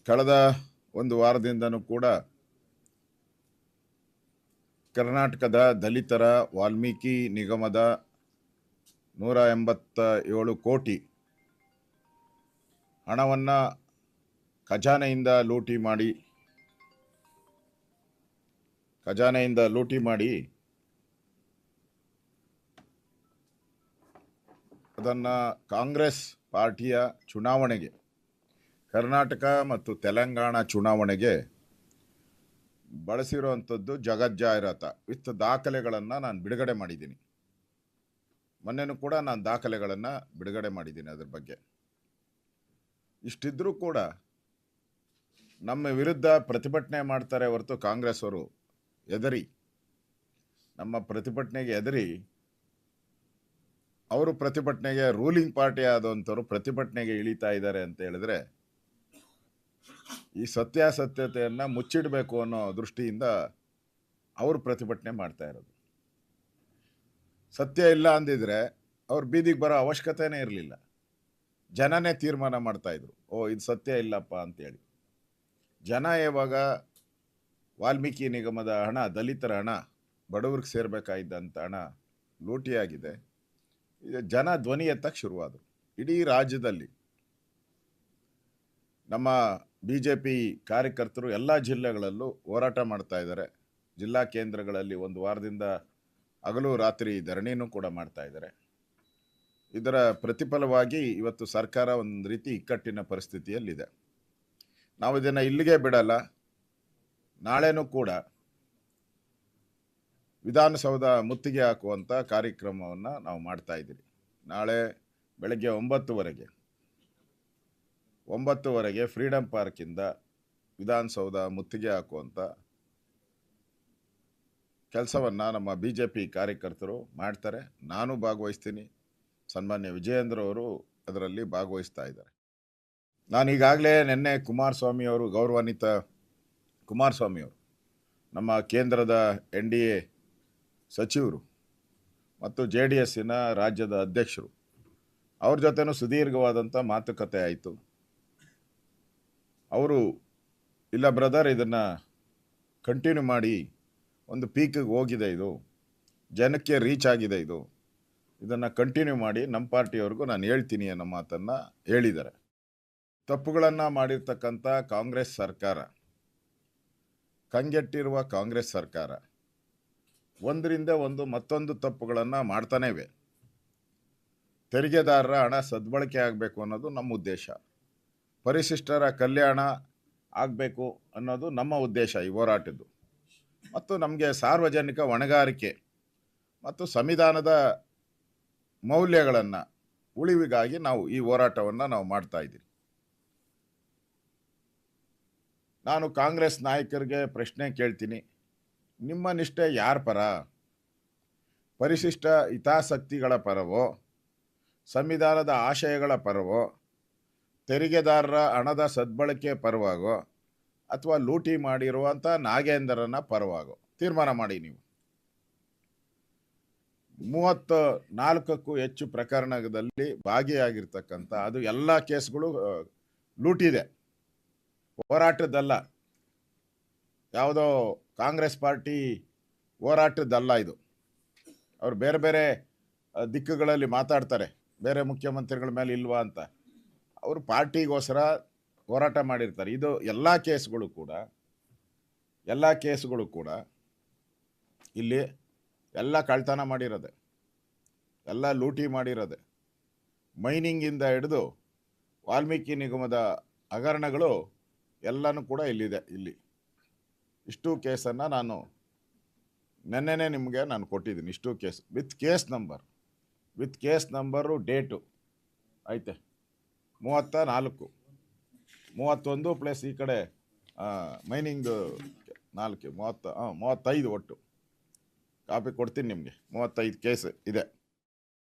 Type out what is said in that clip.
ಕಳೆದ ಒಂದು ವಾರದಿಂದನೂ ಕೂಡ ಕರ್ನಾಟಕದ ದಲಿತರ ವಾಲ್ಮೀಕಿ ನಿಗಮದ 187 ಕೋಟಿ ಹಣವನ್ನು ಖಜಾನೆಯಿಂದ ಲೂಟಿ ಮಾಡಿ ಅದನ್ನು ಕಾಂಗ್ರೆಸ್ ಪಾರ್ಟಿಯ ಚುನಾವಣೆಗೆ, ಕರ್ನಾಟಕ ಮತ್ತು ತೆಲಂಗಾಣ ಚುನಾವಣೆಗೆ ಬಳಸಿರುವಂಥದ್ದು ಜಗಜ್ಜಾಹಿರಾತ ವಿತ್ ದಾಖಲೆಗಳನ್ನು ನಾನು ಬಿಡುಗಡೆ ಮಾಡಿದ್ದೀನಿ. ಮೊನ್ನೆನೂ ಕೂಡ ನಾನು ದಾಖಲೆಗಳನ್ನು ಬಿಡುಗಡೆ ಮಾಡಿದ್ದೀನಿ. ಅದ್ರ ಬಗ್ಗೆ ಇಷ್ಟಿದ್ರೂ ಕೂಡ ನಮ್ಮ ವಿರುದ್ಧ ಪ್ರತಿಭಟನೆ ಮಾಡ್ತಾರೆ ಹೊರತು ಕಾಂಗ್ರೆಸ್ ಅವರು ನಮ್ಮ ಪ್ರತಿಭಟನೆಗೆ ಅವರು ಪ್ರತಿಭಟನೆಗೆ ರೂಲಿಂಗ್ ಪಾರ್ಟಿ ಆದಂಥವ್ರು ಪ್ರತಿಭಟನೆಗೆ ಇಳಿತಾ ಇದ್ದಾರೆ ಅಂತ ಹೇಳಿದ್ರೆ ಈ ಸತ್ಯಾಸತ್ಯತೆಯನ್ನು ಮುಚ್ಚಿಡಬೇಕು ಅನ್ನೋ ದೃಷ್ಟಿಯಿಂದ ಅವರು ಪ್ರತಿಭಟನೆ ಮಾಡ್ತಾ ಇರೋದು. ಸತ್ಯ ಇಲ್ಲ ಅಂದಿದ್ರೆ ಅವ್ರು ಬೀದಿಗೆ ಬರೋ ಅವಶ್ಯಕತೆನೇ ಇರಲಿಲ್ಲ. ಜನನೇ ತೀರ್ಮಾನ ಮಾಡ್ತಾ ಇದ್ರು, ಇದು ಸತ್ಯ ಇಲ್ಲಪ್ಪ ಅಂತೇಳಿ. ಜನ ಯಾವಾಗ ವಾಲ್ಮೀಕಿ ನಿಗಮದ ಹಣ, ದಲಿತರ ಹಣ, ಬಡವ್ರಿಗೆ ಸೇರಬೇಕಾಗಿದ್ದಂಥ ಹಣ ಲೂಟಿಯಾಗಿದೆ, ಈಗ ಜನ ಧ್ವನಿ ಎತ್ತಕ್ಕೆ ಶುರುವಾದರು. ಇಡೀ ರಾಜ್ಯದಲ್ಲಿ ನಮ್ಮ BJP ಕಾರ್ಯಕರ್ತರು ಎಲ್ಲ ಜಿಲ್ಲೆಗಳಲ್ಲೂ ಹೋರಾಟ ಮಾಡ್ತಾ ಇದ್ದಾರೆ. ಜಿಲ್ಲಾ ಕೇಂದ್ರಗಳಲ್ಲಿ ಒಂದು ವಾರದಿಂದ ಹಗಲು ರಾತ್ರಿ ಧರಣಿನೂ ಕೂಡ ಮಾಡ್ತಾ ಇದ್ದಾರೆ. ಇದರ ಪ್ರತಿಫಲವಾಗಿ ಇವತ್ತು ಸರ್ಕಾರ ಒಂದು ರೀತಿ ಇಕ್ಕಟ್ಟಿನ ಪರಿಸ್ಥಿತಿಯಲ್ಲಿದೆ. ನಾವು ಇದನ್ನು ಇಲ್ಲಿಗೆ ಬಿಡಲ್ಲ. ನಾಳೆನೂ ಕೂಡ ವಿಧಾನಸೌಧ ಮುತ್ತಿಗೆ ಹಾಕುವಂಥ ಕಾರ್ಯಕ್ರಮವನ್ನು ನಾವು ಮಾಡ್ತಾ ಇದ್ದೀವಿ. ನಾಳೆ ಬೆಳಗ್ಗೆ 9:00ವರೆಗೆ ಫ್ರೀಡಂ ಪಾರ್ಕಿಂದ ವಿಧಾನಸೌಧ ಮುತ್ತಿಗೆ ಹಾಕುವಂಥ ಕೆಲಸವನ್ನು ನಮ್ಮ BJP ಕಾರ್ಯಕರ್ತರು ಮಾಡ್ತಾರೆ. ನಾನು ಭಾಗವಹಿಸ್ತೀನಿ. ಸನ್ಮಾನ್ಯ ವಿಜಯೇಂದ್ರ ಅವರು ಅದರಲ್ಲಿ ಭಾಗವಹಿಸ್ತಾ ಇದ್ದಾರೆ. ನಾನು ಈಗಾಗಲೇ ನಿನ್ನೆ ಗೌರವಾನ್ವಿತ ಕುಮಾರಸ್ವಾಮಿ ಅವರು, ನಮ್ಮ ಕೇಂದ್ರದ NDA ಸಚಿವರು ಮತ್ತು JDSನ ರಾಜ್ಯದ ಅಧ್ಯಕ್ಷರು, ಅವ್ರ ಜೊತೆನೂ ಸುದೀರ್ಘವಾದಂಥ ಮಾತುಕತೆ ಆಯಿತು. ಅವರು, ಇಲ್ಲ ಬ್ರದರ್, ಇದನ್ನು ಕಂಟಿನ್ಯೂ ಮಾಡಿ, ಒಂದು ಪೀಕಿಗೆ ಹೋಗಿದೆ, ಇದು ಜನಕ್ಕೆ ರೀಚ್ ಆಗಿದೆ, ಇದನ್ನು ಕಂಟಿನ್ಯೂ ಮಾಡಿ, ನಮ್ಮ ಪಾರ್ಟಿಯವ್ರಿಗೂ ನಾನು ಹೇಳ್ತೀನಿ ಅನ್ನೋ ಮಾತನ್ನು ಹೇಳಿದ್ದಾರೆ. ತಪ್ಪುಗಳನ್ನು ಮಾಡಿರ್ತಕ್ಕಂಥ ಕಾಂಗ್ರೆಸ್ ಸರ್ಕಾರ, ಕಂಗೆಟ್ಟಿರುವ ಕಾಂಗ್ರೆಸ್ ಸರ್ಕಾರ ಒಂದರಿಂದ ಒಂದು ಮತ್ತೊಂದು ತಪ್ಪುಗಳನ್ನು ಮಾಡ್ತಾನೇ ಇವೆ. ತೆರಿಗೆದಾರರ ಹಣ ಸದ್ಬಳಕೆ ಆಗಬೇಕು ಅನ್ನೋದು ನಮ್ಮ ಉದ್ದೇಶ. ಪರಿಶಿಷ್ಟರ ಕಲ್ಯಾಣ ಆಗಬೇಕು ಅನ್ನೋದು ನಮ್ಮ ಉದ್ದೇಶ ಈ ಹೋರಾಟದ್ದು. ಮತ್ತು ನಮಗೆ ಸಾರ್ವಜನಿಕ ಹೊಣೆಗಾರಿಕೆ ಮತ್ತು ಸಂವಿಧಾನದ ಮೌಲ್ಯಗಳನ್ನು ಉಳಿವಿಗಾಗಿ ನಾವು ಈ ಹೋರಾಟವನ್ನು ನಾವು ಮಾಡ್ತಾ ಇದ್ದೀವಿ. ನಾನು ಕಾಂಗ್ರೆಸ್ ನಾಯಕರಿಗೆ ಪ್ರಶ್ನೆ ಕೇಳ್ತೀನಿ, ನಿಮ್ಮ ನಿಷ್ಠೆ ಯಾರ ಪರ? ಪರಿಶಿಷ್ಟ ಹಿತಾಸಕ್ತಿಗಳ ಪರವೋ, ಸಂವಿಧಾನದ ಆಶಯಗಳ ಪರವೋ, ತೆರಿಗೆದಾರರ ಹಣದ ಸದ್ಬಳಕೆ ಪರವಾಗೋ, ಅಥವಾ ಲೂಟಿ ಮಾಡಿರುವಂಥ ನಾಗೇಂದ್ರನ ಪರವಾಗೋ ತೀರ್ಮಾನ ಮಾಡಿ. ನೀವು 34ಕ್ಕೂ ಹೆಚ್ಚು ಪ್ರಕರಣದಲ್ಲಿ ಭಾಗಿಯಾಗಿರ್ತಕ್ಕಂಥ, ಅದು ಎಲ್ಲ ಕೇಸ್ಗಳು ಲೂಟಿದೆ, ಹೋರಾಟದ್ದಲ್ಲ, ಯಾವುದೋ ಕಾಂಗ್ರೆಸ್ ಪಾರ್ಟಿ ಹೋರಾಟದ್ದಲ್ಲ ಇದು. ಅವರು ಬೇರೆ ಬೇರೆ ದಿಕ್ಕುಗಳಲ್ಲಿ ಮಾತಾಡ್ತಾರೆ, ಬೇರೆ ಮುಖ್ಯಮಂತ್ರಿಗಳ ಮೇಲೆ ಇಲ್ವಾ ಅಂತ. ಅವರು ಪಾರ್ಟಿಗೋಸ್ಕರ ಹೋರಾಟ ಮಾಡಿರ್ತಾರೆ. ಇದು ಎಲ್ಲ ಕೇಸ್ಗಳು ಕೂಡ ಇಲ್ಲಿ ಎಲ್ಲ ಕಳ್ತನ ಮಾಡಿರೋದೆ, ಎಲ್ಲ ಲೂಟಿ ಮಾಡಿರೋದೆ. ಮೈನಿಂಗಿಂದ ಹಿಡಿದು ವಾಲ್ಮೀಕಿ ನಿಗಮದ ಹಗರಣಗಳು ಎಲ್ಲನೂ ಕೂಡ ಇಲ್ಲಿದೆ. ಇಷ್ಟು ಕೇಸನ್ನು ನಾನು ನೆನ್ನೆನೇ ನಿಮಗೆ ನಾನು ಕೊಟ್ಟಿದ್ದೀನಿ. ಇಷ್ಟು case with case number date ಐತೆ 34, 31 ಪ್ಲಸ್ ಈ ಕಡೆ ಮೈನಿಂಗ್ದು 35 ಒಟ್ಟು ಕಾಪಿ ಕೊಡ್ತೀನಿ ನಿಮಗೆ. 35 ಕೇಸ್ ಇದೆ.